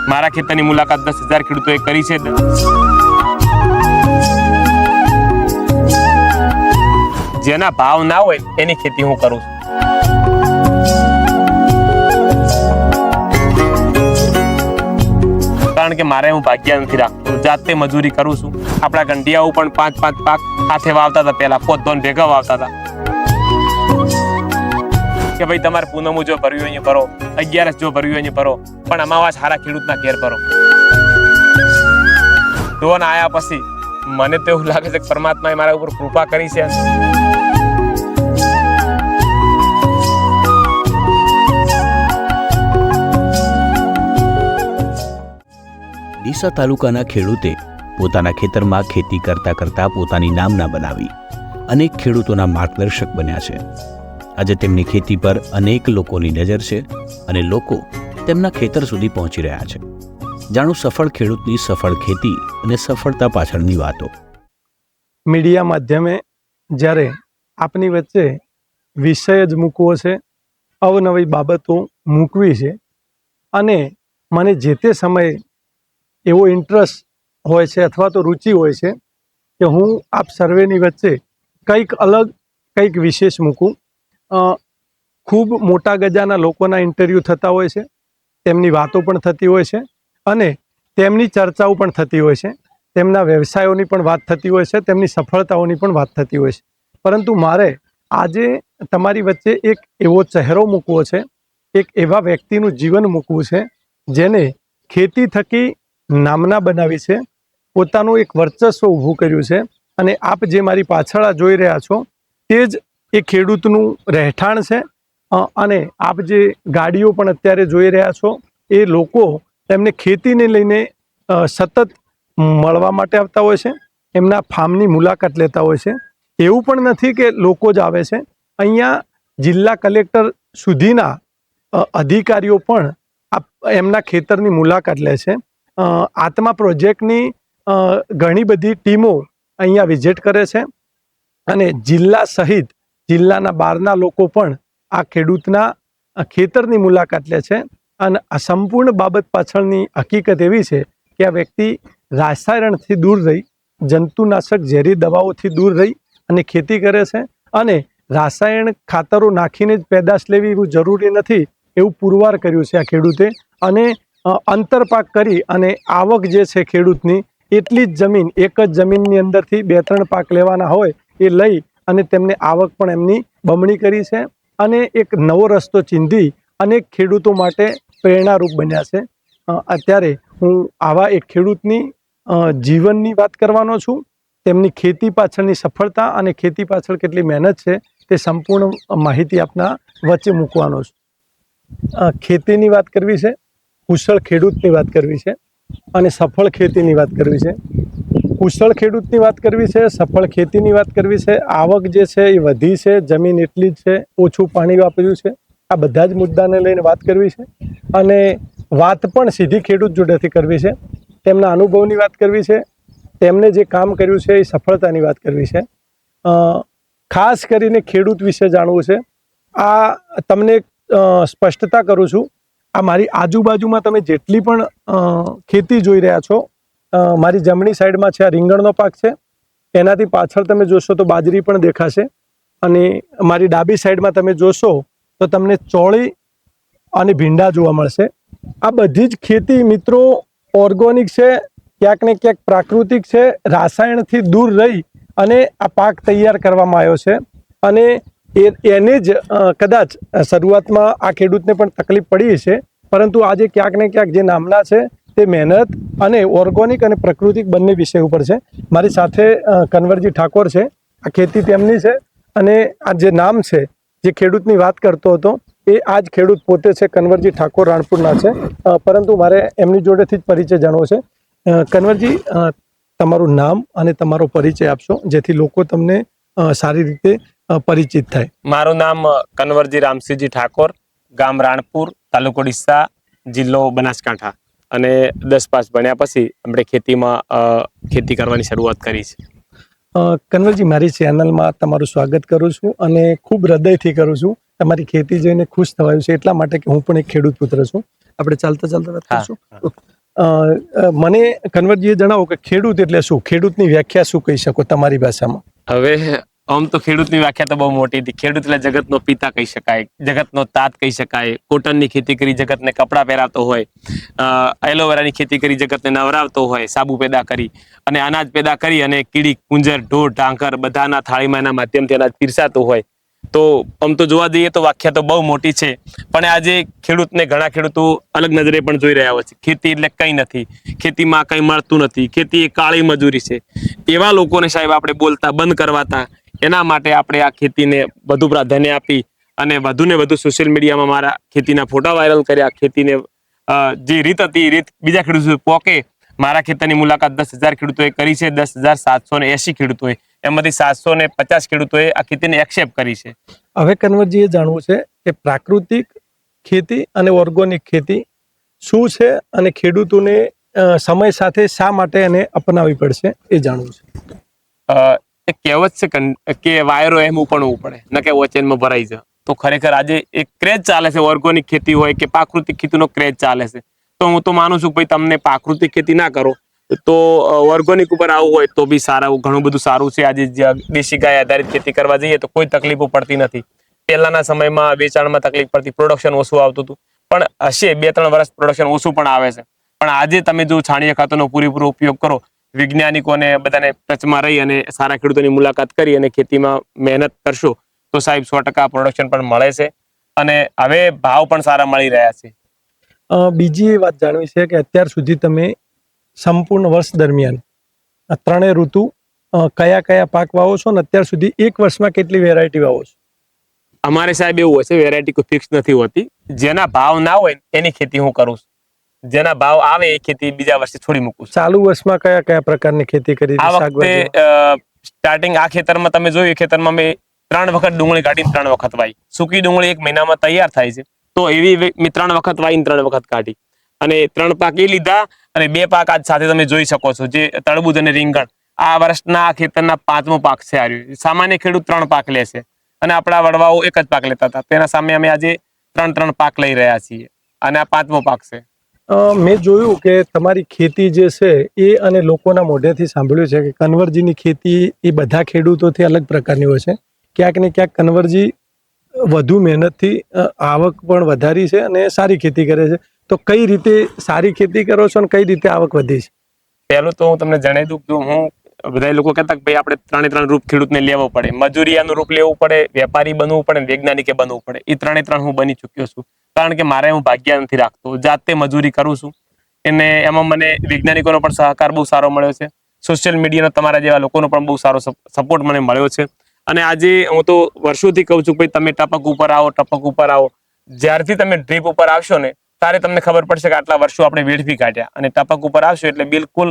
મારા ખેતરની મુલાકાત 10,000 ખેડૂતોએ કરી છે। જેના ભાવ ના હોય એની ખેતી હું કરું છું। કારણ કે મારે હું ભાગ્ય નથી રાખતો, જાતે મજૂરી કરું છું। આપણા ગંઢિયાઓ પણ 5-5 પાક હાથે વાવતા હતા, પહેલા પોતોન ભેગા વાવતા હતા કે ભાઈ તમારે પૂનમું જો ભર્યું અહીંયા ભરો, 11 જો ભર્યું અહીંયા ભરો, પણ અમાવાસ હારા ખેડૂતના ઘેર ભરો। ડોન આયા પછી મને તો એવું લાગે છે કે પરમાત્માએ મારા ઉપર કૃપા કરી છે। ડીસા તાલુકાના ખેડૂતે પોતાના ખેતરમાં ખેતી કરતા કરતા પોતાની નામના બનાવી અનેક ખેડૂતોના માર્ગદર્શક બન્યા છે। આજે તેમની ખેતી પર અનેક લોકોની નજર છે અને લોકો તેમના ખેતર સુધી પહોંચી રહ્યા છે। જાણો સફળ ખેડૂતની સફળ ખેતી અને સફળતા પાછળની વાતો। મીડિયા માધ્યમે જ્યારે આપની વચ્ચે વિષય જ મૂકવો છે, અવનવી બાબતો મૂકવી છે અને મને જે તે સમયે એવો ઇન્ટરેસ્ટ હોય છે અથવા તો રુચિ હોય છે કે હું આપ સર્વેની વચ્ચે કંઈક અલગ, કંઈક વિશેષ મૂકું। ખૂબ મોટા ગજાના લોકોના ઇન્ટરવ્યૂ થતા હોય છે, તેમની વાતો પણ થતી હોય છે અને તેમની ચર્ચાઓ પણ થતી હોય છે, તેમના વ્યવસાયોની પણ વાત થતી હોય છે, તેમની સફળતાઓની પણ વાત થતી હોય છે। પરંતુ મારે આજે તમારી વચ્ચે એક એવો ચહેરો મૂકવો છે, એક એવા વ્યક્તિનું જીવન મૂકવું છે જેને ખેતી થકી નામના બનાવી છે, પોતાનું એક વર્ચસ્વ ઊભું કર્યું છે અને આપ જે મારી પાછળ જોઈ રહ્યા છો તે જ એ ખેડૂતનું રહેઠાણ છે। અને આપ જે ગાડીઓ પણ અત્યારે જોઈ રહ્યા છો એ લોકો એમને ખેતીને લઈને સતત મળવા માટે આવતા હોય છે, એમના ફાર્મની મુલાકાત લેતા હોય છે। એવું પણ નથી કે લોકો જ આવે છે, અહીંયા જિલ્લા કલેક્ટર સુધીના અધિકારીઓ પણ એમના ખેતરની મુલાકાત લે છે। આત્મા પ્રોજેક્ટની ઘણી બધી ટીમો અહીંયા વિઝિટ કરે છે અને જિલ્લા સહિત જિલ્લાના બહારના લોકો પણ આ ખેડૂતના ખેતરની મુલાકાત લે છે। અને આ સંપૂર્ણ બાબત પાછળની હકીકત એવી છે કે આ વ્યક્તિ રાસાયણથી દૂર રહી, જંતુનાશક ઝેરી દવાઓથી દૂર રહી અને ખેતી કરે છે અને રાસાયણ ખાતરો નાખીને જ પેદાશ લેવી એવું જરૂરી નથી એવું પુરવાર કર્યું છે આ ખેડૂતે। અને અંતરપાક કરી અને આવક જે છે ખેડૂતની એટલી જ જમીન, એક જ જમીનની અંદરથી 2-3 પાક લેવાના હોય એ લઈ અને તેમને આવક પણ એમની બમણી કરી છે અને એક નવો રસ્તો ચીંધી અનેક ખેડૂતો માટે પ્રેરણારૂપ બન્યા છે। અત્યારે હું આવા એક ખેડૂતની જીવનની વાત કરવાનો છું, તેમની ખેતી પાછળની સફળતા અને ખેતી પાછળ કેટલી મહેનત છે તે સંપૂર્ણ માહિતી આપના વચ્ચે મૂકવાનો છું। ખેતીની વાત કરવી છે, કુશળ ખેડૂતની વાત કરવી છે અને સફળ ખેતીની વાત કરવી છે। કુશળ ખેડૂતની વાત કરવી છે, સફળ ખેતીની વાત કરવી છે, આવક જે છે એ વધી છે, જમીન એટલી જ છે, ઓછું પાણી વાપર્યું છે, આ બધા જ મુદ્દાને લઈને વાત કરવી છે અને વાત પણ સીધી ખેડૂત જોડેથી કરવી છે, તેમના અનુભવની વાત કરવી છે, તેમને જે કામ કર્યું છે એ સફળતાની વાત કરવી છે। ખાસ કરીને ખેડૂત વિશે જાણવું છે। આ તમને સ્પષ્ટતા કરું છું, આ મારી આજુબાજુમાં તમે જેટલી પણ ખેતી જોઈ રહ્યા છો, મારી જમણી સાઈડમાં છે આ રીંગણનો પાક છે, એનાથી પાછળ તમે જોશો તો બાજરી પણ દેખાશે અને મારી ડાબી સાઈડમાં તમે જોશો તો તમને ચોળી અને ભીંડા જોવા મળશે। આ બધી જ ખેતી મિત્રો ઓર્ગોનિક છે, ક્યાંક ને ક્યાંક પ્રાકૃતિક છે, રાસાયણથી દૂર રહી અને આ પાક તૈયાર કરવામાં આવ્યો છે અને એને જ કદાચ શરૂઆતમાં આ ખેડૂતને પણ તકલીફ પડી છે, પરંતુ આજે ક્યાંક ને ક્યાંક જે નામના છે તે મહેનત અને ઓર્ગોનિક અને પ્રાકૃતિક બંને વિષય ઉપર છે। મારી સાથે કન્વરજી ઠાકોર છે, આ ખેતી તેમની છે અને આ જે નામ છે જે ખેડૂતની વાત કરતો હતો એ આ જ ખેડૂત પોતે છે, કન્વરજી ઠાકોર રાણપુરના છે। પરંતુ મારે એમની જોડેથી જ પરિચય જાણવો છે। કન્વરજી, તમારું નામ અને તમારો પરિચય આપશો જેથી લોકો તમને સારી રીતે પરિચિત થાય। મારું નામ કન્વરજી રામસિંહજી ઠાકોર, ગામ રાણપુર, તાલુકો ડીસા, જિલ્લો બનાસકાંઠા અને 10 પાસ ભણ્યા પછી આપણે ખેતી કરવાની શરૂઆત કરી છે। કન્વરજી, મારી ચેનલમાં તમારું સ્વાગત કરું છું અને ખૂબ હૃદયથી કરું છું। તમારી ખેતી જોઈને ખુશ થવાયું છે એટલા માટે કે હું પણ એક ખેડૂત પુત્ર છું। આપણે ચાલતા ચાલતા વાત કરીશું। મને કન્વરજીએ જણાવો કે ખેડૂત એટલે શું, ખેડૂતની વ્યાખ્યા શું કહી શકો તમારી ભાષામાં? હવે આમ તો ખેડૂતની વ્યાખ્યા તો બહુ મોટી હતી. ખેડૂત એટલે જગતનો પિતા કહી શકાય, જગતનો તાત કહી શકાય. કોટનની ખેતી કરી જગતને કપડાં પહેરાતો હોય, એલોવેરાની ખેતી કરી જગતને નવરાવતો હોય, સાબુ પેદા કરી અને અનાજ પેદા કરી અને કીડી, કુંજર, ઢોર, ઢાંકર બધાના થાળીમાં એના માધ્યમથી અનાજ પીરસાતું હોય. તો આમ તો જોવા જઈએ તો વ્યાખ્યા તો બહુ મોટી છે, પણ આજે ખેડૂતને ઘણા ખેડૂતો અલગ નજરે પણ જોઈ રહ્યા હોય છે. ખેતી એટલે કંઈ નથી, ખેતીમાં કંઈ મળતું નથી, ખેતી એ કાળી મજૂરી છે, એવા લોકોને સાહેબ આપણે બોલતા બંધ કરવાતા. એના માટે આપણે આ ખેતીને વધુ પ્રાધાન્ય આપી અને વધુ ને વધુ સોશિયલ મીડિયામાં મારા ખેતીના ફોટા વાયરલ કર્યા. ખેતીને જે રીત હતી એ રીત બીજા ખેડૂતો પોકે. મારા ખેતરની મુલાકાત 10,000 ખેડૂતોએ કરી છે, 10,780 ખેડૂતોએ, એમાંથી 750 ખેડૂતોએ આ ખેતીને એક્સેપ્ટ કરી છે. હવે કન્વરજીએ જાણવું છે કે પ્રાકૃતિક ખેતી અને ઓર્ગોનિક ખેતી શું છે અને ખેડૂતોને સમય સાથે શા માટે એને અપનાવવી પડશે એ જાણવું છે. એક કહેવત છે કે વાયરો એમ ઉપણવું પડે ન કે વચનમાં ભરાઈ જાય. તો ખરેખર આજે એક ક્રેઝ ચાલે છે, ઓર્ગોનિક ખેતી હોય કે પ્રાકૃતિક ખેતીનો ક્રેઝ ચાલે છે. તો હું તો માનું છું કે ભાઈ તમને પ્રાકૃતિક ખેતી ના કરો તો ઓર્ગોનિક ઉપર આવવું હોય તો બી ઘણું બધું સારું છે. આજે દેશી ગાય આધારિત ખેતી કરવા જઈએ તો કોઈ તકલીફો પડતી નથી. પહેલાના સમયમાં વેચાણમાં તકલીફ પડતી, પ્રોડક્શન ઓછું આવતું હતું, પણ હશે 2-3 વર્ષ પ્રોડક્શન ઓછું પણ આવે છે. પણ આજે તમે જો છાણિયા ખાતરનો પૂરેપૂરો ઉપયોગ કરો, વૈજ્ઞાનિકોને બધાને ટચમાં રહી અને સારા ખેડૂતોની મુલાકાત કરી અને ખેતીમાં મહેનત કરશો તો સાહેબ 100% પ્રોડક્શન પણ મળે છે અને હવે ભાવ પણ સારા મળી રહ્યા છે. બીજી એ વાત જાણવી છે કે અત્યાર સુધી તમે સંપૂર્ણ વર્ષ દરમિયાન આ ત્રણેય ઋતુ કયા કયા પાક વાવો છો અને અત્યાર સુધી એક વર્ષમાં કેટલી વેરાયટી વાવો છો? અમારે સાહેબ એવું હોય છે, વેરાયટી કોઈ ફિક્સ નથી હોતી. જેના ભાવ ના હોય એની ખેતી હું કરું છું, જેના ભાવ આવે એ ખેતી બીજા વર્ષે છોડી મૂકું છું. ચાલુ વર્ષમાં કયા કયા પ્રકારની ખેતી કરી? આ વખતે સ્ટાર્ટિંગ આ ખેતરમાં તમે જોયું, ખેતરમાં મેં 3 વખત ડુંગળી કાઢીને 3 વખત વાઈ. સૂકી ડુંગળી 1 મહિનામાં તૈયાર થાય છે, તો એવી મેં 3 વખત વાઈને 3 વખત કાઢી અને 3 પાક એ લીધા અને 2 પાક આજ સાથે તમે જોઈ શકો છો, જે તરબૂચ અને રીંગણ. આ વર્ષના આ ખેતરના 5મો પાક છે. આ સામાન્ય ખેડૂત 3 પાક લે છે અને આપણા વડવાઓ 1 જ પાક લેતા હતા. તેના સામે અમે આજે 3 પાક લઈ રહ્યા છીએ અને આ 5મો પાક છે. મેં જોયું કે તમારી ખેતી જે છે એ અને લોકોના મોઢેથી સાંભળ્યું છે કે કન્વરજીની ખેતી એ બધા ખેડૂતોથી અલગ પ્રકારની હોય છે. ક્યાંક ને ક્યાંક કન્વરજી વધુ મહેનતથી આવક પણ વધારી છે અને સારી ખેતી કરે છે. તો કઈ રીતે સારી ખેતી કરો છો અને કઈ રીતે આવક વધી છે? પહેલું તો હું તમને જણાવી દઉં કે હું બધા લોકો કહેતા કે ભાઈ આપણે 3 રૂપ ખેડૂતને લેવો પડે, મજૂરિયાનું રૂપ લેવું પડે, વેપારી બનવું પડે, વૈજ્ઞાનિકે બનવું પડે. એ 3 હું બની ચૂક્યો છું, કારણ કે મારે હું ભાગ્ય નથી રાખતો, જાતે મજૂરી કરું છું. એમાં મને વૈજ્ઞાનિકોનો પણ સહકાર બહુ સારો મળ્યો છે. સોશિયલ મીડિયાનો તમારા જેવા લોકોનો પણ બહુ સારો સપોર્ટ મને મળ્યો છે. અને આજે હું તો વર્ષોથી કહું છું કે ભાઈ તમે ટપક ઉપર આવો, ટપક ઉપર આવો. જ્યારથી તમે ડ્રીપ ઉપર આવશો ને ત્યારે તમને ખબર પડશે કે આટલા વર્ષો આપણે વેડફી કાઢ્યા, અને ટપક ઉપર આવશો એટલે બિલકુલ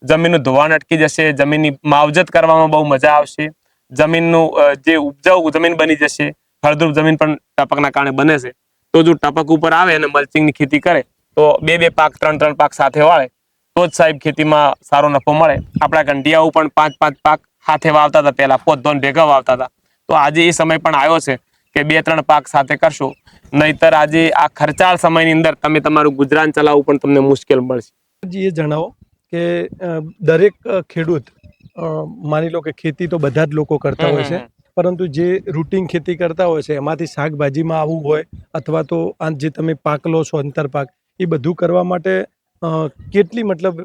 જમીનનું ધોવાણ અટકી જશે, જમીનની માવજત કરવામાં બહુ મજા આવશે, જમીનનું જે ઉપજાઉ જમીન બની જશે, ફળદ્રુપ જમીન પણ ટપકના કારણે બને છે. તો જો ટપક ઉપર આવે અને મલ્ચિંગની ખેતી કરે તો 2 પાક 3 પાક સાથે વાળે તો જ સાહેબ ખેતીમાં સારો નફો મળે. આપણા કંઢિયાઓ પણ 5 પાક સાથે વાવતા હતા, પહેલા પોતધોન ભેગા વાવતા હતા. તો આજે એ સમય પણ આવ્યો છે કે 2-3 પાક સાથે કરશો, નહીતર આજે આ ખર્ચાળ સમયની અંદર તમે તમારું ગુજરાન ચલાવવું પણ તમને મુશ્કેલ મળશે. એ જણાવો કે દરેક ખેડૂત, માની લો કે ખેતી તો બધા જ લોકો કરતા હોય છે, પરંતુ જે રૂટીન ખેતી કરતા હોય છે એમાંથી શાકભાજીમાં આવવું હોય અથવા તો આ જે તમે પાક લો છો અંતર પાક, એ બધું કરવા માટે કેટલી મતલબ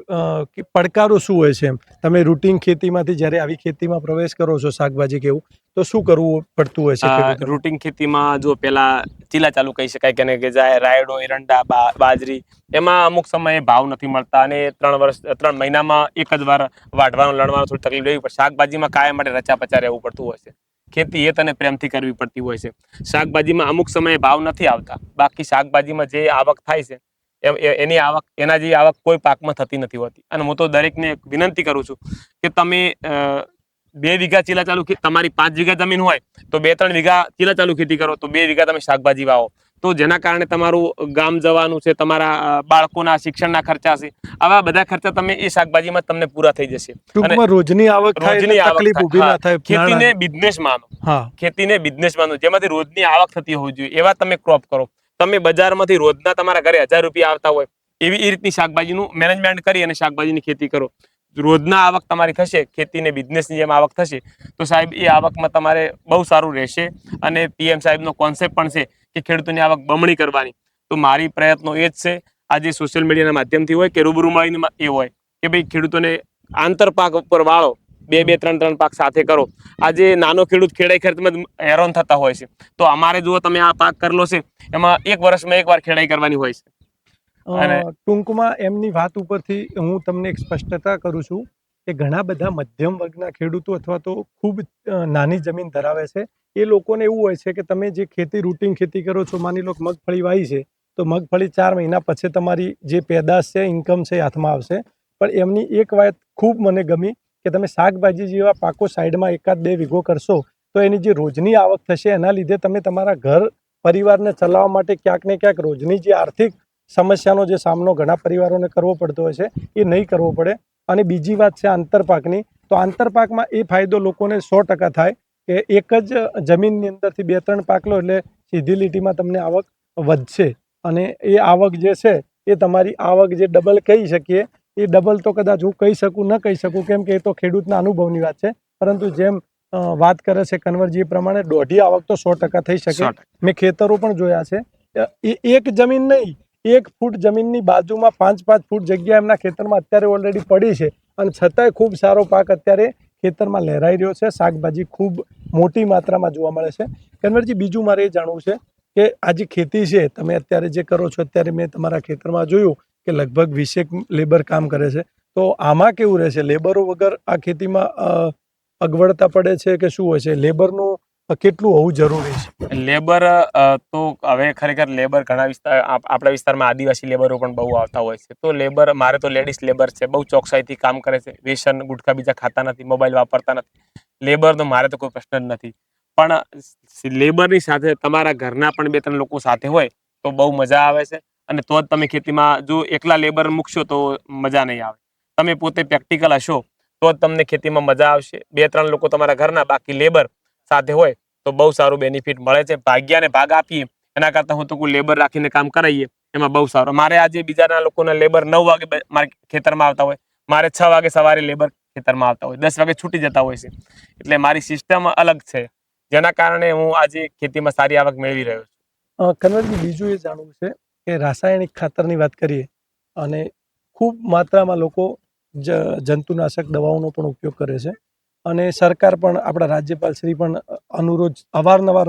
પડકારો શું હોય છે? તમે રૂટીન ખેતીમાંથી જ્યારે આવી ખેતીમાં પ્રવેશ કરો છો, શાકભાજી કેવું, તો શું કરવું પડતું હોય છે? રૂટીન ખેતીમાં જો પેલા ચીલા ચાલુ કહી શકાય કે જાય રાયડો, એરંડા, બાજરી, એમાં અમુક સમયે ભાવ નથી મળતા અને 3 મહિનામાં એક જ વાર વાઢવાનું લણવાનું થોડી તકલીફ રહેવી પડે. શાકભાજીમાં કાયમ માટે રચા પચા રહેવું પડતું હોય છે. ખેતી એ તને પ્રેમથી કરવી પડતી હોય છે. શાકભાજીમાં અમુક સમયે ભાવ નથી આવતા, બાકી શાકભાજીમાં જે આવક થાય છે એના જેવી આવક કોઈ પાકમાં થતી નથી હોતી. અને હું તો દરેકને વિનંતી કરું છું કે તમે 2 વીઘા ચીલા ચાલુ, તમારી 5 વીઘા જમીન હોય તો 2-3 વીઘા ચીલા ચાલુ ખેતી કરો, તો 2 વીઘા તમે શાકભાજી વાવો, તો જેના કારણે તમારું ગામ જવાનું છે, તમારા બાળકોના શિક્ષણના ખર્ચા છે, આવા બધા ખર્ચા તમે એ શાકભાજીમાં તમને પૂરા થઈ જશે. ટૂંકમાં રોજની આવક થાય, તકલીફ ઊભી ના થાય. ખેતીને બિઝનેસ માનો, ખેતીને બિઝનેસ માનો, જેમાંથી રોજની આવક થતી હોવી જોઈએ એવા તમે ક્રોપ કરો. તમે બજારમાંથી રોજના તમારા ઘરે 1000 રૂપિયા આવતા હોય એ રીતની શાકભાજીનું મેનેજમેન્ટ કરી અને શાકભાજીની ખેતી કરો. રોજના આવક તમારી થશે, ખેતીને બિઝનેસની જેમ આવક થશે, તો સાહેબ એ આવકમાં તમારે બહુ સારું રહેશે. અને PM સાહેબનો કોન્સેપ્ટ પણ છે કે ખેડૂતોની આવક બમણી કરવાની. તો મારી પ્રયત્નો એ જ છે, આજે સોશિયલ મીડિયાના માધ્યમથી હોય કે રૂબરૂ મળીને એ હોય કે ભાઈ ખેડૂતોને આંતરપાક ઉપર વાળો, 2-2, 3-3 પાક સાથે કરો. આજે નાનો ખેડૂત ખેડાઈ ખર્ચમાં હેરાન થતા હોય છે, તો અમારે જુઓ તમે આ પાક કરેલો છે એમાં 1 વર્ષમાં 1 વાર ખેડાઈ કરવાની હોય છે. અને ટૂંકમાં એમની વાત ઉપરથી હું તમને એક સ્પષ્ટતા કરું છું કે ઘણા બધા મધ્યમ વર્ગના ખેડૂતો અથવા તો ખૂબ નાની જમીન ધરાવે છે, એ લોકોને એવું હોય છે કે તમે જે ખેતી રૂટીન ખેતી કરો છો, માની લો કે મગફળી વાવી છે, તો મગફળી 4 મહિના પછી તમારી જે પેદાશ છે, ઇન્કમ છે, હાથમાં આવશે. પણ એમની એક વાત ખૂબ મને ગમી કે તમે શાકભાજી જેવા પાકો સાઈડમાં 1-2 વીઘો કરશો તો એની જે રોજની આવક થશે એના લીધે તમે તમારા ઘર પરિવારને ચલાવવા માટે ક્યાંક ને ક્યાંક રોજની જે આર્થિક સમસ્યાનો જે સામનો ઘણા પરિવારોને કરવો પડતો હોય છે એ નહીં કરવો પડે. અને બીજી વાત છે આંતરપાકની, તો આંતરપાકમાં એ ફાયદો લોકોને 100% થાય કે એક જ જમીનની અંદરથી 2-3 પાક લો એટલે સીધી લીટીમાં તમને આવક વધશે. અને એ આવક જે છે એ તમારી આવક જે ડબલ કહી શકીએ એ ડબલ તો કદાચ હું કહી શકું ન કહી શકું, કેમ કે એ તો ખેડૂતના અનુભવની વાત છે. પરંતુ જેમ વાત કરે છે કન્વરજી એ પ્રમાણે દોઢી આવક તો 100% થઈ શકે. મેં ખેતરો પણ જોયા છે, એક જમીન નહીં, 1 ફૂટ જમીનની બાજુમાં 5-5 ફૂટ જગ્યા એમના ખેતરમાં અત્યારે ઓલરેડી પડી છે અને છતાંય ખૂબ સારો પાક અત્યારે ખેતરમાં લહેરાઈ રહ્યો છે. શાકભાજી ખૂબ મોટી માત્રામાં જોવા મળે છે. કન્વરજી, બીજું મારે એ જાણવું છે કે આ જે ખેતી છે તમે અત્યારે જે કરો છો, અત્યારે મેં તમારા ખેતરમાં જોયું કે લગભગ 20 લેબર કામ કરે છે, તો આમાં કેવું રહેશે? લેબરો વગર આ ખેતીમાં અગવડતા પડે છે કે શું હોય છે? લેબરનું કેટલું હોવું જરૂરી છે? લેબર તો હવે ખરેખર લેબર ઘણા વિસ્તાર, આપણા વિસ્તારમાં આદિવાસી લેબરો પણ બહુ આવતા હોય છે. તો લેબર, મારે તો લેડીઝ લેબર છે, બહુ ચોકસાઈથી કામ કરે છે, વ્યસન ગુટખા બીજા ખાતા નથી, મોબાઈલ વાપરતા નથી. લેબર તો મારે તો કોઈ પ્રશ્ન જ નથી. પણ લેબરની સાથે તમારા ઘરના પણ 2-3 લોકો સાથે હોય તો બહુ મજા આવે છે. અને તો જ તમે ખેતીમાં, જો એકલા લેબર મૂકશો તો મજા નહીં આવે. તમે પોતે પ્રેક્ટિકલ હશો તો જ તમને ખેતીમાં મજા આવશે. 2-3 લોકો તમારા ઘરના, બાકી લેબર સાથે હોય તો બહુ સારું બેનિફિટ મળે છે. ભાગ્યાને ભાગ આપીએ એના કરતાં હું તો કોઈ લેબર રાખીને કામ કરાવીએ એમાં બહુ સારું. મારે આજે બીજાના લોકોના લેબર 9 વાગે મારે ખેતરમાં આવતા હોય, મારે 6 વાગે સવારે લેબર ખેતરમાં આવતા હોય, 10 વાગે છૂટી જતા હોય છે. એટલે મારી સિસ્ટમ અલગ છે, જેના કારણે હું આજે ખેતીમાં સારી આવક મેળવી રહ્યો છું. કન્વરજી, બીજું એ જાણવું છે કે રાસાયણિક ખાતરની વાત કરીએ અને ખૂબ માત્રામાં લોકો જંતુનાશક દવાઓનો પણ ઉપયોગ કરે છે અને સરકાર પણ, આપણા રાજ્યપાલ શ્રી પણ અનુરોધ અવારનવાર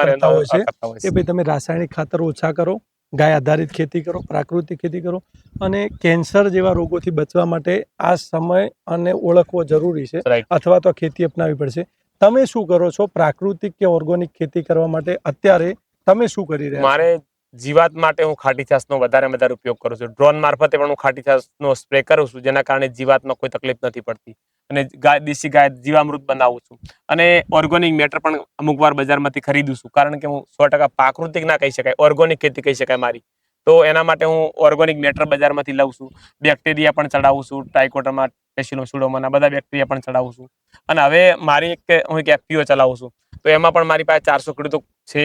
કરતા હોય છે કે ભાઈ તમે રાસાયણિક ખાતર ઓછા કરો, ગાય આધારિત ખેતી કરો, પ્રાકૃતિક ખેતી કરો. અને કેન્સર જેવા રોગોથી બચવા માટે આ સમય અને ઓળખવો જરૂરી છે, અથવા તો ખેતી અપનાવવી પડશે. તમે શું કરો છો પ્રાકૃતિક કે ઓર્ગોનિક ખેતી કરવા માટે? અત્યારે તમે શું કરી રહ્યા છો? મારે જીવાત માટે હું ખાટી છાશનો વધારે ઉપયોગ કરું છું. ડ્રોન મારફતે પણ હું ખાટી છાશનો સ્પ્રે કરું છું, જેના કારણે જીવાતમાં કોઈ તકલીફ નથી પડતી. અને દેશી ગાય જીવામૃત બનાવું છું. અને ઓર્ગોનિક મેટર પણ અમુક વાર બજારમાંથી ખરીદું છું, કારણ કે હું 100% પ્રાકૃતિક ના કહી શકાય, ઓર્ગોનિક ખેતી કહી શકાય મારી. તો એના માટે હું ઓર્ગોનિક મેટર બજારમાંથી લઉં છું. બેક્ટેરિયા પણ ચડાવું છું, ટ્રાઇકોડર્મા, ટેસિનોસુડોમા, બધા બેક્ટેરિયા પણ ચડાવું છું. અને હવે મારી હું એક FPO ચલાવું છું, તો એમાં પણ મારી પાસે 400 ખેડૂતો છે.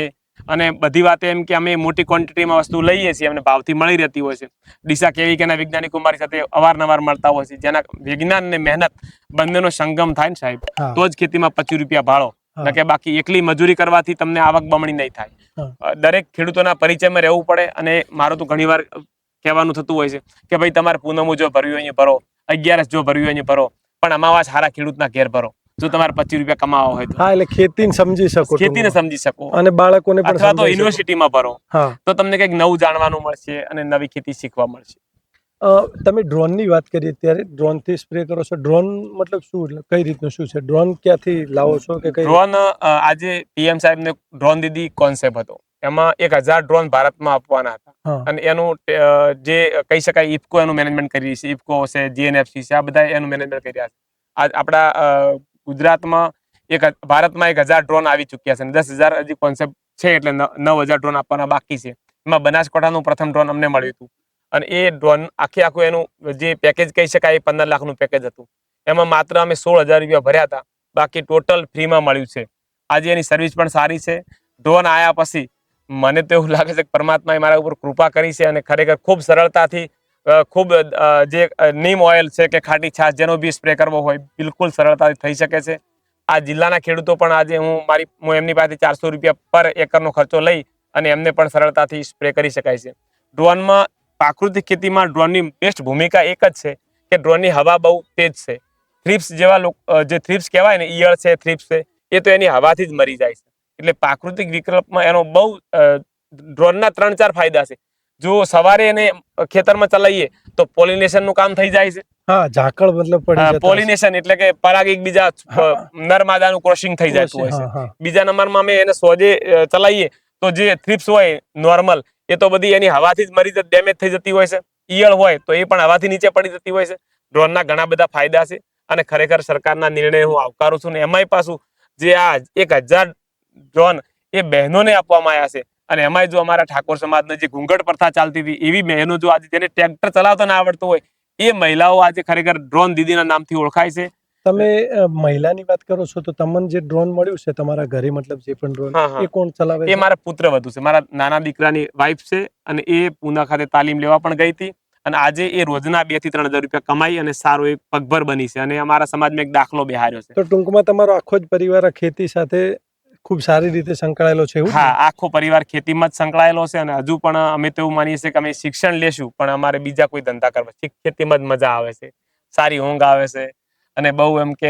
અને બધી વાત એમ કે અમે મોટી ક્વોન્ટિટીમાં વસ્તુ લઈએ છીએ, અમને ભાવથી મળી રહેતી હોય છે. ડીસા કેવીકેના વૈજ્ઞાનિકો મારી સાથે અવારનવાર મળતા હોય છે, જેના વિજ્ઞાન અને મહેનત બંનેનો સંગમ થાય ને સાહેબ, તો જ ખેતીમાં 25 રૂપિયા ભાળો. કે બાકી એકલી મજૂરી કરવાથી તમને આવક બમણી નહીં થાય. દરેક ખેડૂતોના પરિચયમાં રહેવું પડે. અને મારું તો ઘણીવાર કહેવાનું થતું હોય છે કે ભાઈ તમારે પૂનમું જો ભરવી હોય ભરો, 11 જો ભરવી હોય ભરો, પણ અમાવાસ હારા ખેડૂતના ઘેર ભરો, જો તમારે 25 રૂપિયા કમાવા હોય તો. હા, એટલે ખેતીને સમજી શકો, ખેતીને સમજી શકો, અને બાળકોને પણ, અથવા તો યુનિવર્સિટીમાં ભરો, તો તમને કંઈક નવું જાણવાનું મળશે અને નવી ખેતી શીખવા મળશે. તમે ડ્રોનની વાત કરી, અત્યારે ડ્રોનથી સ્પ્રે કરો છો. ડ્રોન મતલબ શું, એટલે કઈ રીતનું શું છે? ડ્રોન ક્યાંથી લાવો છો? કે ડ્રોન આજે PM સાહેબને ડ્રોન દીદી કોન્સેપ્ટ હતો, એમાં 1000 ડ્રોન ભારતમાં આપવાના હતા. અને એનું જે કહી શકાય ઇફકો એનું મેનેજમેન્ટ કરી રહી છે, ઇફકો છે, GNFC છે, આ બધા એનું મેનેજમેન્ટ કરી રહ્યા છે. આપણા ગુજરાતમાં ભારતમાં 1000 ડ્રોન આવી ચૂક્યા છે, અને 10,000 હજી કોન્સેપ્ટ છે, એટલે 9,000 ડ્રોન આપવાના બાકી છે. એમાં બનાસકાંઠાનું પ્રથમ ડ્રોન અમને મળ્યું હતું. અને એ ડ્રોન આખું એનું જે પેકેજ કહી શકાય એ 15 લાખનું પેકેજ હતું. એમાં માત્ર અમે 16,000 રૂપિયા ભર્યા હતા, બાકી ટોટલ ફ્રીમાં મળ્યું છે. આજે એની સર્વિસ પણ સારી છે. ડ્રોન આવ્યા પછી મને તો એવું લાગે છે કે પરમાત્માએ મારા ઉપર કૃપા કરી છે, અને ખરેખર ખૂબ સરળતાથી ખૂબ જે નીમ ઓઇલ છે કે ખાટી છાશ જેનો બી સ્પ્રે કરવો હોય બિલકુલ સરળતાથી થઈ શકે છે. આ જિલ્લાના ખેડૂતો પણ આજે હું એમની પાસેથી 400 રૂપિયા પર એકરનો ખર્ચો લઈ અને એમને પણ સરળતાથી સ્પ્રે કરી શકાય છે. ડ્રોનમાં પ્રાકૃતિક ખેતીમાં ડ્રોનની બેસ્ટ ભૂમિકા એક જ છે કે ડ્રોનની હવા બહુ તેજ છે. થ્રિપ્સ જેવા જે થ્રિપ્સ કહેવાય ને, ઈયળ છે, થ્રિપ્સ છે, એ તો એની હવાથી જ મરી જાય છે. એટલે પ્રાકૃતિક વિકલ્પમાં એનો બહુ ડ્રોનના 3-4 ફાયદા છે. જો સવારે એને ખેતરમાં ચલાવીએ તો પોલિનેશનનું કામ થઈ જાય છે. હા, ઝાકળ મતલબ પડી જતા હશે. પોલિનેશન એટલે કે પરાગ એકબીજા નર માદાનું ક્રોસિંગ થઈ જતું હોય છે. બીજા નંબરમાં અમે એને સોજે ચલાવીએ તો જે થ્રિપ્સ હોય નોર્મલ, એ તો બધી એની હવાથી જ મરી ડેમેજ થઈ જતી હોય છે. ઈયળ હોય તો એ પણ હવાથી નીચે પડી જતી હોય છે. ડ્રોનના ઘણા બધા ફાયદા છે અને ખરેખર સરકારના નિર્ણય હું આવકારું છું. ને એમાંય પાછું જે આ 1000 ડ્રોન એ બહેનોને આપવામાં આવ્યા છે. અને એમાંય જો અમારા ઠાકોર સમાજની જે ઘૂંઘટ પ્રથા ચાલતી હતી એવી બહેનો જો આજે જેને ટ્રેક્ટર ચલાવતા ના આવડતું હોય એ મહિલાઓ આજે ખરેખર ડ્રોન દીદીના નામથી ઓળખાય છે. તમે મહિલાની વાત કરો છો તો તમને જે ડ્રોન મળ્યું છે તમારા ઘરે, મતલબ જે પણ ડ્રોન, એ કોણ ચલાવે છે? એ મારા પુત્રવધુ છે, મારા નાના દીકરાની વાઈફ છે. અને એ પૂના ખાતે તાલીમ લેવા પણ ગઈ હતી. અને આજે એ રોજના 2 થી 3 હજાર રૂપિયા કમાઈ અને સારો એક પગભર બની છે અને અમારા સમાજમાં એક દાખલો બેહાર્યો છે. તો ટૂંકમાં તમારો આખો જ પરિવાર આ ખેતી સાથે ખૂબ સારી રીતે સંકળાયેલો છે, એવું? હા, આખો પરિવાર ખેતીમાં જ સંકળાયેલો છે અને હજુ પણ અમે તો એવું માનીએ છીએ કે અમે શિક્ષણ લેશું પણ અમારે બીજા કોઈ ધંધા કરવા, ખેતીમાં જ મજા આવે છે, સારી ઊંઘ આવે છે અને બહુ એમ કે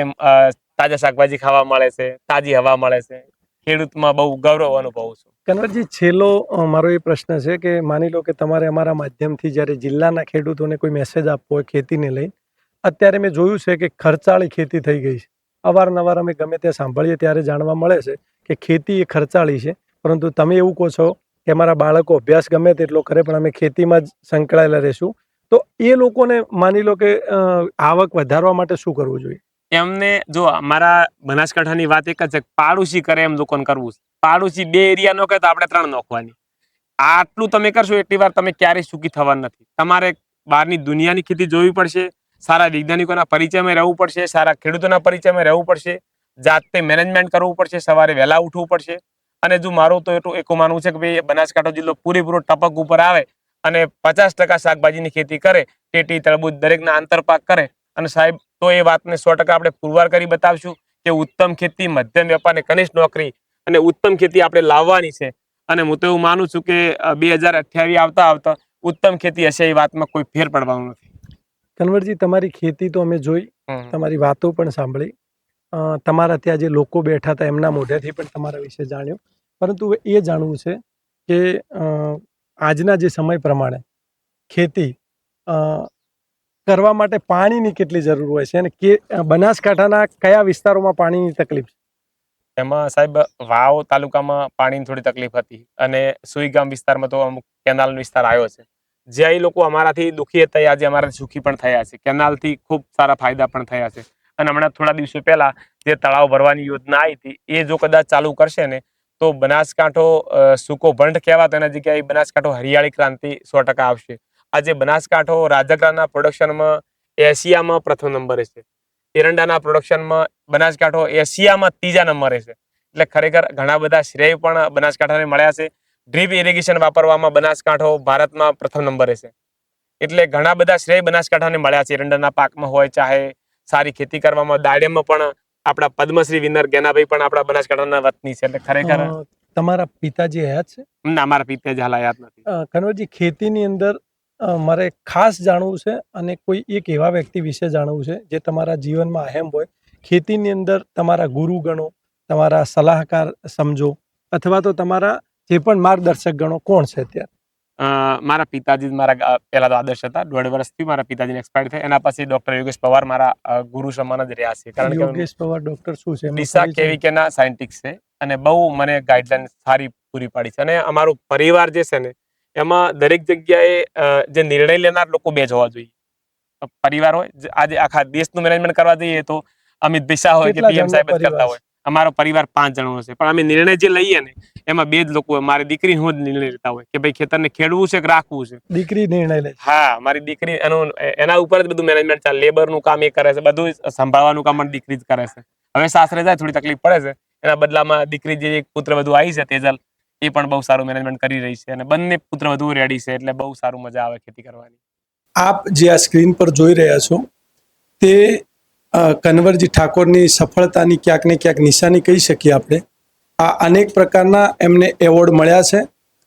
તાજા શાકભાજી ખાવા મળે છે, તાજી હવા મળે છે. ખેડૂતમાં બહુ ગૌરવ અનુભવું છું. કનવરજી, છેલ્લો મારો એ પ્રશ્ન છે કે માની લો કે તમારે અમારા માધ્યમથી જ્યારે જિલ્લાના ખેડૂતોને કોઈ મેસેજ આપવો હોય ખેતીને લઈને, અત્યારે મેં જોયું છે કે ખર્ચાળી ખેતી થઈ ગઈ છે. અવારનવાર અમે ગમે ત્યાં સાંભળીએ ત્યારે જાણવા મળે છે કે ખેતી એ ખર્ચાળી છે. પરંતુ તમે એવું કહો છો કે અમારા બાળકો અભ્યાસ ગમે તેટલો કરે પણ અમે ખેતીમાં જ સંકળાયેલા રહીશું, તો એ લોકોને માની લો કે આવક વધારવા માટે શું કરવું જોઈએ? એમને જો અમારા બનાસકાંઠાની વાત એક જ છે, પાડોશી કરે એમ લોકોને કરવું છે. પાડોશી 2 એરિયા નો કહે તો આપણે 3 નોખવાની. આટલું તમે કરશો એટલી વાર તમે ક્યારેય સુખી થવાના નથી. તમારે બહારની દુનિયાની ખેતી જોવી પડશે, સારા વૈજ્ઞાનિકોના પરિચયમાં રહેવું પડશે, સારા ખેડૂતોના પરિચયમાં રહેવું પડશે, જાતે મેનેજમેન્ટ કરવું પડશે, સવારે વહેલા ઉઠવું પડશે. અને જો મારું તો એટલું એક માનવું છે કે ભાઈ બનાસકાંઠા જિલ્લો પૂરેપૂરો ટપક ઉપર આવે અને 50% શાકભાજીની ખેતી કરે, ટેટી, તરબૂચ દરેકના આંતરપાક કરે અને સાહેબ તો એ વાતને 100% આપણે પુરવાર કરી બતાવશું કે ઉત્તમ ખેતી, મધ્યમ વેપાર ને કનિષ્ઠ નોકરી અને ઉત્તમ ખેતી આપણે લાવવાની છે. અને હું તો એવું માનું છું કે 2028 આવતા ઉત્તમ ખેતી હશે, એ વાતમાં કોઈ ફેર પડવાનું નથી. કનવરજી, તમારી ખેતી તો અમે જોઈ, તમારી વાતો પણ સાંભળી, તમારા ત્યાં જે લોકો બેઠા હતા એમના મોઢેથી પણ તમારા વિશે જાણ્યું. પરંતુ એ જાણવું છે કે આજના જે સમય પ્રમાણે ખેતી કરવા માટે પાણીની કેટલી જરૂર હોય છે અને બનાસકાંઠાના કયા વિસ્તારોમાં પાણીની તકલીફ છે? એમાં સાહેબ વાવ તાલુકામાં પાણીની થોડી તકલીફ હતી અને સુઈગામ વિસ્તારમાં તો અમુક કેનાલ વિસ્તાર આવ્યો છે. જે એ લોકો અમારાથી દુઃખી હતા આજે અમારાથી સુખી પણ થયા છે. કેનાલથી ખૂબ સારા ફાયદા પણ થયા છે. અને હમણાં થોડા દિવસો પહેલા જે તળાવ ભરવાની યોજના આવી હતી એ જો કદાચ ચાલુ કરશે ને તો બનાસકાંઠો સૂકો ભંડ કહેવાતો એના જગ્યાએ બનાસકાંઠો હરિયાળી ક્રાંતિ 100% આવશે. આજે બનાસકાંઠો રાજગરાના પ્રોડક્શનમાં એશિયામાં પ્રથમ નંબરે છે. એરંડાના પ્રોડક્શનમાં બનાસકાંઠો એશિયામાં 3જા નંબરે છે. એટલે ખરેખર ઘણા બધા શ્રેય પણ બનાસકાંઠાને મળ્યા છે. ડ્રીપ ઇરિગેશન વાપરવામાં બનાસકાંઠો ભારતમાં પ્રથમ નંબરે છે. એટલે ઘણા બધા શ્રેય બનાસકાંઠાને મળ્યા છે. એરંડાના પાકમાં હોય, ચાહે સારી ખેતી કરવામાં, દાડમમાં પણ આપણા પદ્મશ્રી વિનર ગેનાભાઈ પણ આપણા બનાસકાંઠાના વતની છે. એટલે ખરેખર તમારા પિતાજી હયાત છે? ના, અમારા પિતાજી હાલ હયાત નથી. કનવરજી, ખેતીની અંદર મારે ખાસ જાણવું છે અને કોઈ એક એવા વ્યક્તિ વિશે જાણવું છે જે તમારા જીવનમાં અહેમ હોય. ખેતીની અંદર તમારા ગુરુ ગણો, તમારા સલાહકાર સમજો, અથવા તો તમારા જે પણ માર્ગદર્શક ગણો, કોણ છે અત્યારે? મારા પિતાજી મારા પહેલા તો આદર્શ હતા. 1.5 વર્ષથી મારા પિતાજીને એક્સપાયર થયા. એના પછી ડોક્ટર યોગેશ પવાર મારા ગુરુ સમાન જ રહ્યા છે. કારણ કે યોગેશ પવાર ડોક્ટર શું છે? ડીસા કેવીકેના સાયન્ટિસ્ટ છે અને બહુ મને ગાઈડલાઈન સારી પૂરી પાડી છે. અને અમારો પરિવાર જે છે ને એમાં દરેક જગ્યાએ જે નિર્ણય લેનાર લોકો 2 જ હોવા જોઈએ. પરિવાર હોય, આજે આખા દેશનું મેનેજમેન્ટ કરવા જઈએ તો અમિતભાઈ શાહ હોય કે પીએમ સાહેબ જ કરતા હોય. અમારો પરિવાર 5 જણનો છે, પણ અમે નિર્ણય જે લઈએ ને એમાં 2 જ લોકો હોય. મારી દીકરી હું જ નિર્ણય લેતા હોય કે ભાઈ ખેતરને ખેડવું છે કે રાખવું છે. દીકરી નિર્ણય લે? હા, મારી દીકરી એના ઉપર જ બધું મેનેજમેન્ટ ચાલે. લેબરનું કામ એ કરે છે, બધું સંભાળવાનું કામ પણ દીકરી જ કરે છે. હવે સાસરે જાય થોડી તકલીફ પડે છે. એના બદલામાં દીકરી જે એક પુત્રવધુ આવી છે તેજલ, એ પણ બહુ સારું મેનેજમેન્ટ કરી રહી છે અને બંને પુત્રવધુ રેડી છે. એટલે બહુ સારું મજા આવે ખેતી કરવાની. આપ જે આ સ્ક્રીન પર જોઈ રહ્યા છો તે કન્વરજી ઠાકોરની સફળતાની ક્યાંક ને ક્યાંક નિશાની કહી શકીએ આપણે. આ અનેક પ્રકારના એમને એવોર્ડ મળ્યા છે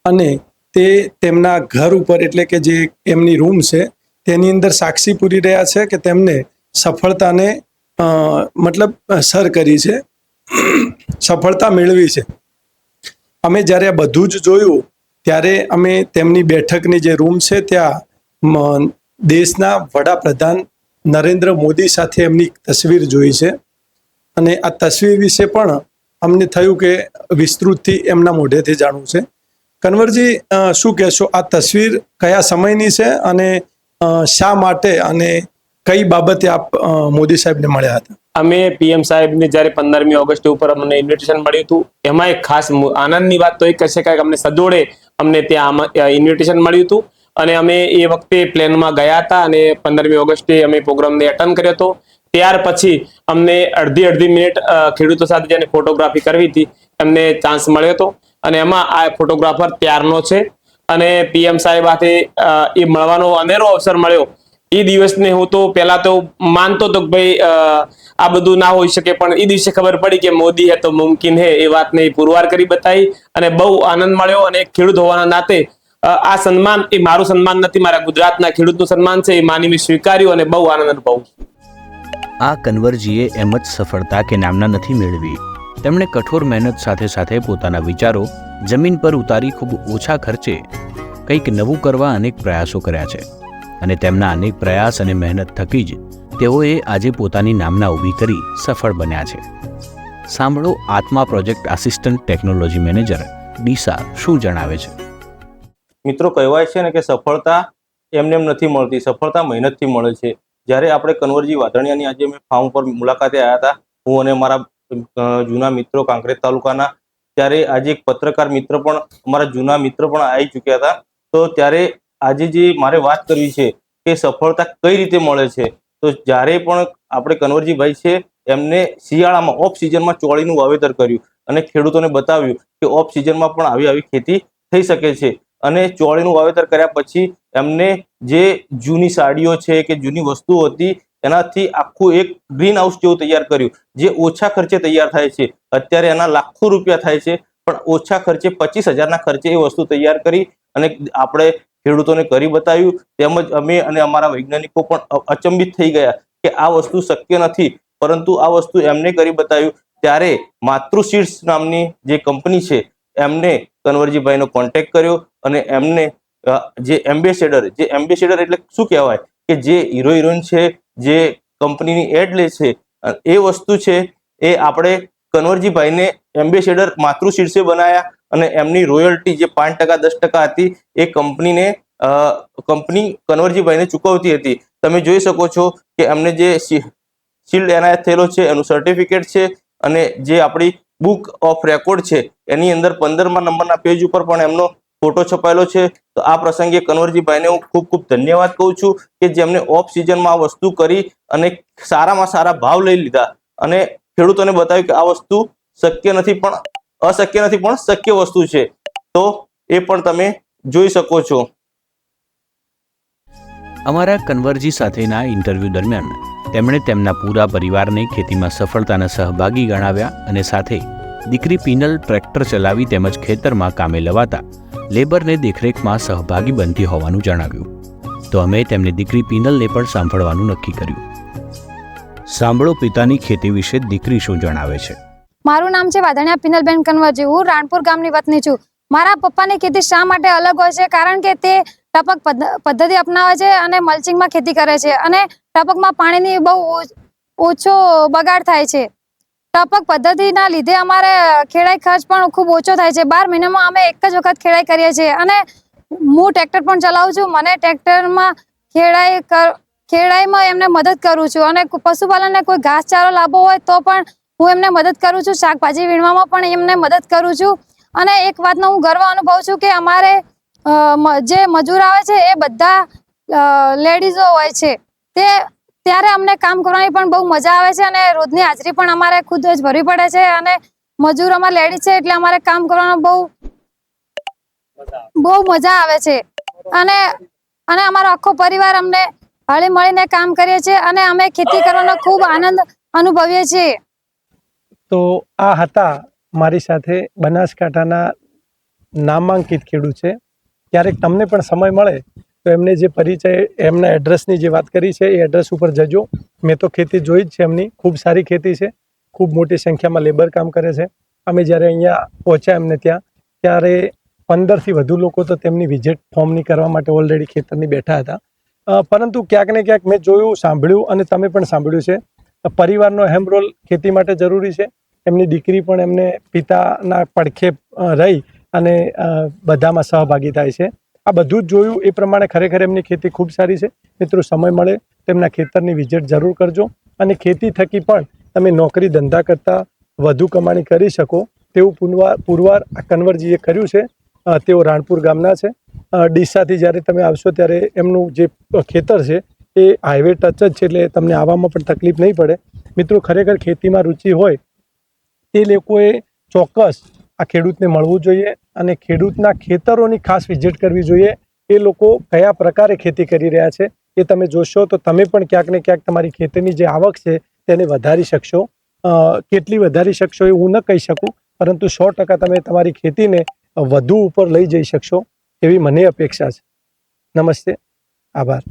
અને તે તેમના ઘર ઉપર એટલે કે જે એમની રૂમ છે તેની અંદર સાક્ષી પૂરી રહ્યા છે કે તેમને સફળતાને મતલબ સર કરી છે, સફળતા મેળવી છે. અમે જ્યારે આ બધું જ જોયું ત્યારે અમે તેમની બેઠકની જે રૂમ છે ત્યાં દેશના વડાપ્રધાન નરેન્દ્ર મોદી સાથે એમની તસવીર જોઈ છે અને આ તસવીર વિશે પણ અમને થયું કે વિસ્તૃતથી એમના મોઢેથી જાણવું છે. કન્વરજી, શું કહેશો, આ તસવીર કયા સમયની છે અને શા માટે અને કઈ બાબતે આપ મોદી સાહેબને મળ્યા હતા? અમે પીએમ સાહેબને જ્યારે 15મી ઓગસ્ટ ઉપર અમને ઇન્વિટેશન મળ્યું હતું, એમાં એક ખાસ આનંદની વાત તો એ કહી શકાય કે અમને સજોડે અમને ત્યાં ઇન્વિટેશન મળ્યું હતું અને અમે એ વખતે પ્લેનમાં ગયા હતા અને 15મી ઓગસ્ટે અમે પ્રોગ્રામને અટેન્ડ કર્યો હતો. ત્યાર પછી અમને અડધી મિનિટ ખેડૂતો સાથે જેને ફોટોગ્રાફી કરવી હતી એમને ચાન્સ મળ્યો હતો અને એમાં આ ફોટોગ્રાફર ત્યારનો છે અને પીએમ સાહેબ સાથે એ મળવાનો અનેરો અવસર મળ્યો. એ દિવસને હું તો પહેલા તો માનતો હતો કે ભાઈ આ બધું ના હોઈ શકે, પણ એ દિવસે ખબર પડી કે મોદી હે તો મુમકિન હે, એ વાતને પુરવાર કરી બતાવી અને બહુ આનંદ મળ્યો. અને ખેડૂત હોવાના નાતે આ સન્માન એ મારું સન્માન નથી, મારા ગુજરાતના ખેડૂતનું સન્માન છે, એ માની મેં સ્વીકાર્યું અને બહુ આનંદ અનુભવું. આ કન્વરજીએ એમ જ સફળતા કે નામના નથી મેળવી. તેમણે કઠોર મહેનત સાથે સાથે પોતાના વિચારો જમીન પર ઉતારી ખૂબ ઓછા ખર્ચે કંઈક નવું કરવા અનેક પ્રયાસો કર્યા છે અને તેમના અનેક પ્રયાસ અને મહેનત થકી જ તેઓએ આજે પોતાની નામના ઊભી કરી સફળ બન્યા છે. સાંભળો આત્મા project assistant technology manager Deesa શું જણાવે છે. મિત્રો, કહેવાય છે ને કે સફળતા એમને એમ નથી મળતી, સફળતા મહેનતથી મળે છે. જ્યારે આપણે કન્વરજી વાધણિયાની આજે અમે ફાર્મ પર મુલાકાતે આવ્યા હતા, હું અને મારા જૂના મિત્રો કાંકરેજ તાલુકાના, ત્યારે આજે એક પત્રકાર મિત્ર પણ, અમારા જૂના મિત્ર પણ આવી ચૂક્યા હતા. તો ત્યારે આજે જે મારે વાત કરવી છે કે સફળતા કઈ રીતે મળે છે, તો જ્યારે પણ આપણે કન્વરજીભાઈ છે એમને શિયાળામાં ઓફ સિઝનમાં ચોળીનું વાવેતર કર્યું અને ખેડૂતોને બતાવ્યું કે ઓફ સિઝનમાં પણ આવી ખેતી થઈ શકે છે. અને ચોળીનું વાવેતર કર્યા પછી એમને જે જૂની સાડીઓ છે કે જૂની વસ્તુઓ હતી એનાથી આખું એક ગ્રીન હાઉસ જેવું તૈયાર કર્યું, જે ઓછા ખર્ચે તૈયાર થાય છે. અત્યારે એના લાખો રૂપિયા થાય છે, પણ ઓછા ખર્ચે 25,000ના ખર્ચે એ વસ્તુ તૈયાર કરી અને આપણે ખેડૂતોને કરી બતાવ્યું. તેમજ અમે અને અમારા વૈજ્ઞાનિકો પણ અચંબિત થઈ ગયા કે આ વસ્તુ શક્ય નથી, પરંતુ આ વસ્તુ એમને કરી બતાવ્યું. ત્યારે માતૃસીડ્સ નામની જે કંપની છે એમને કન્વરજીભાઈનો કોન્ટેક્ટ કર્યો અને એમને જે એમ્બેસેડર એટલે શું કહેવાય કે જે હીરો હિરોઈન છે જે કંપનીની એડ લે છે, એ વસ્તુ છે એ આપણે કન્વરજીભાઈને એમ્બેસેડર માતૃસીડ્સે બનાવ્યા અને એમની રોયલ્ટી જે 5% 10% હતી એ કંપની કન્વરજીભાઈને ચૂકવતી હતી. તમે જોઈ શકો છો કે એમને જે શિલ્ડ એનાયત થયેલો છે એનું સર્ટિફિકેટ છે અને જે આપણી બુક ઓફ રેકોર્ડ છે એની અંદર 15મા નંબરના પેજ ઉપર પણ એમનો ફોટો છપાયેલો છે. તો આ પ્રસંગે કન્વરજીભાઈને હું ખૂબ ખૂબ ધન્યવાદ કહું છું કે જેમને ઓફ સિઝનમાં આ વસ્તુ કરી અને સારામાં સારા ભાવ લઈ લીધા અને ખેડૂતોને બતાવ્યું કે આ વસ્તુ શક્ય નથી, પણ અશક્ય નથી, પણ શક્ય વસ્તુ છે. તો એ પણ તમે જોઈ શકો છો. અમારા કન્વરજી સાથેના ઇન્ટરવ્યૂ દરમિયાન તેમણે તેમના પૂરા પરિવારને ખેતીમાં સફળતાના સહભાગી ગણાવ્યા અને સાથે દીકરી પિનલ ટ્રેક્ટર ચલાવી તેમજ ખેતરમાં કામે લવાતા લેબરને દેખરેખમાં સહભાગી બનતી હોવાનું જણાવ્યું. તો અમે તેમની દીકરી પિનલને પણ સાંભળવાનું નક્કી કર્યું. સાંભળો પિતાની ખેતી વિશે દીકરી શું જણાવે છે. મારું નામ છે વાધણિયા પિનલબેન કન્વરજી. હું રાણપુર ગામની વતની છું. મારા પપ્પાની ખેતી શા માટે અલગ હોય છે? કારણ કે તે ટપક પદ્ધતિ અપનાવે છે અને મલ્ચિંગમાં ખેતી કરે છે અને ટપકમાં પાણીની બહુ ઓછો બગાડ થાય છે. ટપક પદ્ધતિના લીધે અમારે ખેડાઈ ખર્ચ પણ ખૂબ ઓછો થાય છે. 12 મહિનામાં અમે એક જ વખત ખેડાઈ કરીએ છીએ અને હું ટ્રેક્ટર પણ ચલાવું છું. મને ટ્રેક્ટરમાં ખેડાઈમાં એમને મદદ કરું છું અને પશુપાલનને કોઈ ઘાસચારો લાવવો હોય તો પણ હું એમને મદદ કરું છું. શાકભાજી વીણવામાં પણ એમને મદદ કરું છું. અને એક વાતનો હું ગર્વ અનુભવું છું કે અમારે જે મજૂર આવે છે એ બધા લેડીઝો હોય છે. ત્યારે અમને કામ કરવાની પણ બહુ મજા આવે છે અને રોજની હાજરી પણ અમારે ખુદ જ ભરવી પડે છે અને મજૂર અમારે લેડીઝ છે એટલે અમારે કામ કરવાનો બહુ મજા આવે છે. અને અને અમારો આખો પરિવાર અમને હળી મળીને કામ કરીએ છીએ અને અમે ખેતી કરવાનો ખૂબ આનંદ અનુભવીએ છીએ. તો આ હતા મારી સાથે બનાસકાંઠાના નામાંકિત ખેડૂત છે. ક્યારેક તમને પણ સમય મળે તો એમને જે પરિચય એમના એડ્રેસની જે વાત કરી છે એ એડ્રેસ ઉપર જજો. મેં તો ખેતી જોઈ જ છે એમની, ખૂબ સારી ખેતી છે, ખૂબ મોટી સંખ્યામાં લેબર કામ કરે છે. અમે જ્યારે અહીંયા પહોંચ્યા એમને ત્યાં ત્યારે 15થી વધુ લોકો તો તેમની વિઝિટ ફોર્મની કરવા માટે ઓલરેડી ખેતરની બેઠા હતા. પરંતુ ક્યાંક ને ક્યાંક મેં જોયું, સાંભળ્યું અને તમે પણ સાંભળ્યું છે, પરિવારનો અહેમ રોલ ખેતી માટે જરૂરી છે. એમની દીકરી પણ એમને પિતાના પડખે રહી અને બધામાં સહભાગી થાય છે. આ બધું જ જોયું એ પ્રમાણે ખરેખર એમની ખેતી ખૂબ સારી છે. મિત્રો, સમય મળે તેમના ખેતરની વિઝિટ જરૂર કરજો અને ખેતી થકી પણ તમે નોકરી ધંધા કરતાં વધુ કમાણી કરી શકો તેવું પુરવાર આ કન્વરજીએ કર્યું છે. તેઓ રાણપુર ગામના છે. ડીસાથી જ્યારે તમે આવશો ત્યારે એમનું જે ખેતર છે એ હાઈવે ટચ જ છે, એટલે તમને આવવામાં પણ તકલીફ નહીં પડે. મિત્રો, ખરેખર ખેતીમાં રુચિ હોય તે લોકોએ ચોક્કસ આ ખેડૂતને મળવું જોઈએ અને ખેડૂતના ખેતરોની ખાસ વિઝિટ કરવી જોઈએ. એ લોકો કયા પ્રકારે ખેતી કરી રહ્યા છે એ તમે જોશો તો તમે પણ ક્યાંક ને ક્યાંક તમારી ખેતીની જે આવક છે તેને વધારી શકશો. કેટલી વધારી શકશો એ હું ન કહી શકું, પરંતુ 100% તમે તમારી ખેતીને વધુ ઉપર લઈ જઈ શકશો એવી મને અપેક્ષા છે. નમસ્તે, આભાર.